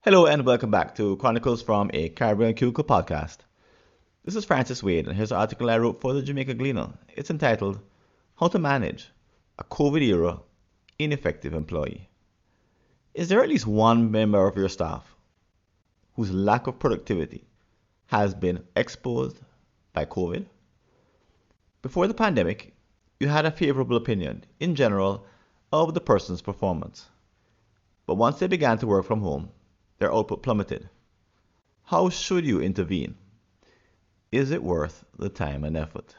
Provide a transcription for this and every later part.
Hello and welcome back to Chronicles from a Caribbean Cubicle podcast. This is Francis Wade, and here's an article I wrote for the Jamaica Gleaner. It's entitled How to Manage a COVID Era Ineffective Employee. Is there at least one member of your staff whose lack of productivity has been exposed by COVID? Before the pandemic, you had a favorable opinion, in general, of the person's performance. But once they began to work from home, their output plummeted. How should you intervene? Is it worth the time and effort?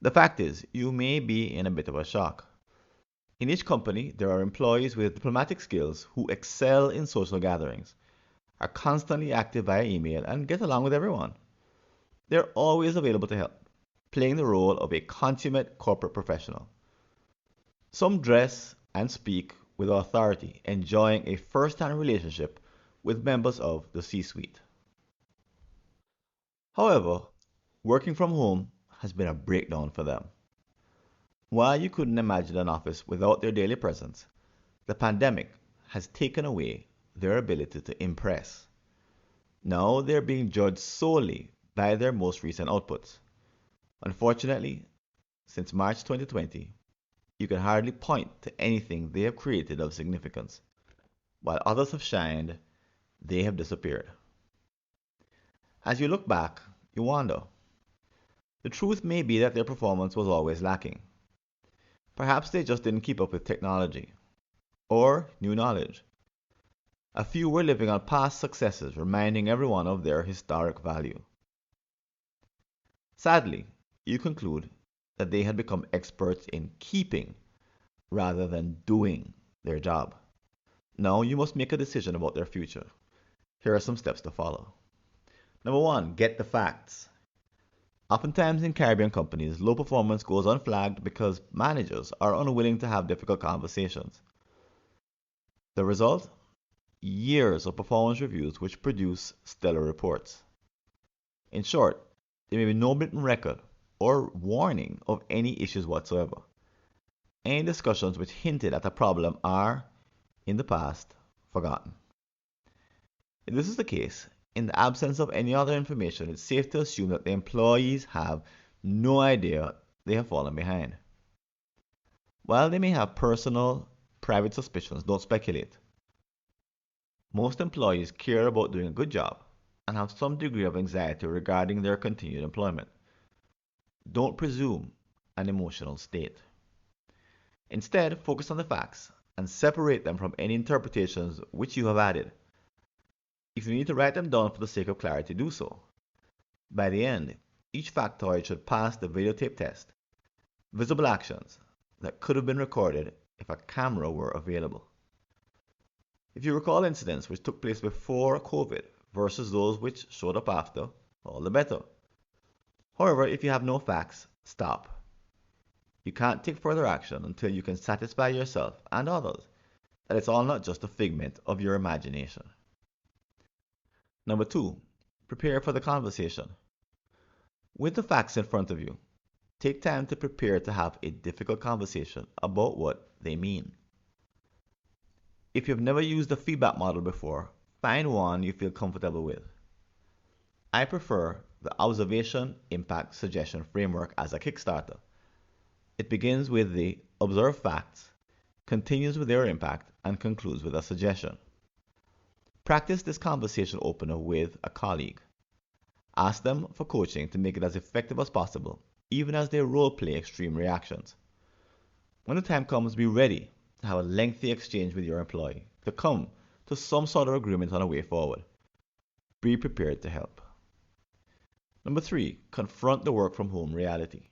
The fact is, you may be in a bit of a shock. In each company, there are employees with diplomatic skills who excel in social gatherings, are constantly active via email, and get along with everyone. They're always available to help, playing the role of a consummate corporate professional. Some dress and speak with authority, enjoying a first hand relationship with members of the C suite. However, working from home has been a breakdown for them. While you couldn't imagine an office without their daily presence, the pandemic has taken away their ability to impress. Now they're being judged solely by their most recent outputs. Unfortunately, since March 2020, you can hardly point to anything they have created of significance. While others have shined, they have disappeared. As you look back, you wonder. The truth may be that their performance was always lacking. Perhaps they just didn't keep up with technology or new knowledge. A few were living on past successes, reminding everyone of their historic value. Sadly, you conclude that they had become experts in keeping rather than doing their job. Now you must make a decision about their future. Here are some steps to follow. Number one, get the facts. Oftentimes in Caribbean companies, low performance goes unflagged because managers are unwilling to have difficult conversations. The result? Years of performance reviews which produce stellar reports. In short, there may be no written record or warning of any issues whatsoever. Any discussions which hinted at a problem are, in the past, forgotten. If this is the case, in the absence of any other information, it's safe to assume that the employees have no idea they have fallen behind. While they may have personal, private suspicions, don't speculate. Most employees care about doing a good job and have some degree of anxiety regarding their continued employment. Don't presume an emotional state. Instead, focus on the facts and separate them from any interpretations which you have added. If you need to write them down for the sake of clarity, do so. By the end, each factoid should pass the videotape test. Visible actions that could have been recorded if a camera were available. If you recall incidents which took place before COVID versus those which showed up after, all the better. However, if you have no facts, stop. You can't take further action until you can satisfy yourself and others that it's all not just a figment of your imagination. Number two, prepare for the conversation. With the facts in front of you, take time to prepare to have a difficult conversation about what they mean. If you've never used the feedback model before, find one you feel comfortable with. I prefer the observation impact suggestion framework as a kickstarter. It begins with the observed facts, continues with their impact, and concludes with a suggestion. Practice this conversation opener with a colleague. Ask them for coaching to make it as effective as possible, even as they role play extreme reactions. When the time comes, be ready to have a lengthy exchange with your employee to come to some sort of agreement on a way forward. Be prepared to help. Number three, confront the work from home reality.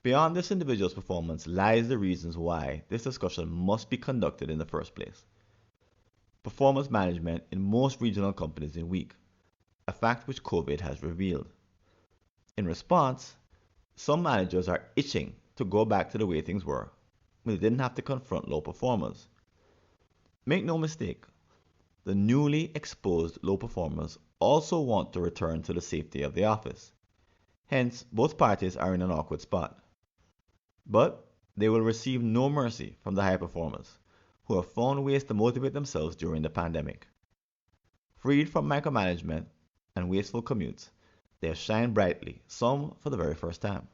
Beyond this individual's performance lies the reasons why this discussion must be conducted in the first place. Performance management in most regional companies is weak, a fact which COVID has revealed. In response, some managers are itching to go back to the way things were when they didn't have to confront low performers. Make no mistake, the newly exposed low performers also want to return to the safety of the office. Hence, both parties are in an awkward spot. But they will receive no mercy from the high performers, who have found ways to motivate themselves during the pandemic. Freed from micromanagement and wasteful commutes, they have shined brightly, some for the very first time.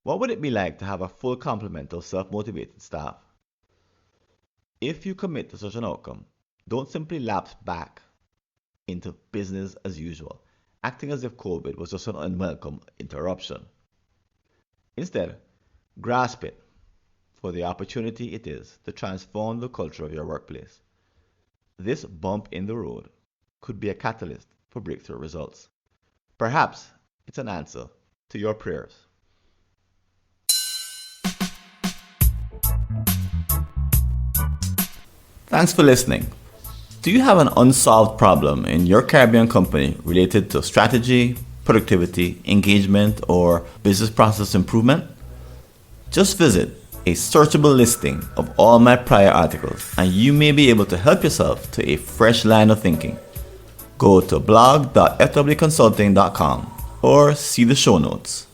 What would it be like to have a full complement of self-motivated staff? If you commit to such an outcome, don't simply lapse back into business as usual, acting as if COVID was just an unwelcome interruption. Instead, grasp it for the opportunity it is to transform the culture of your workplace. This bump in the road could be a catalyst for breakthrough results. Perhaps it's an answer to your prayers. Thanks for listening. Do you have an unsolved problem in your Caribbean company related to strategy, productivity, engagement, or business process improvement? Just visit a searchable listing of all my prior articles and you may be able to help yourself to a fresh line of thinking. Go to blog.fwconsulting.com or see the show notes.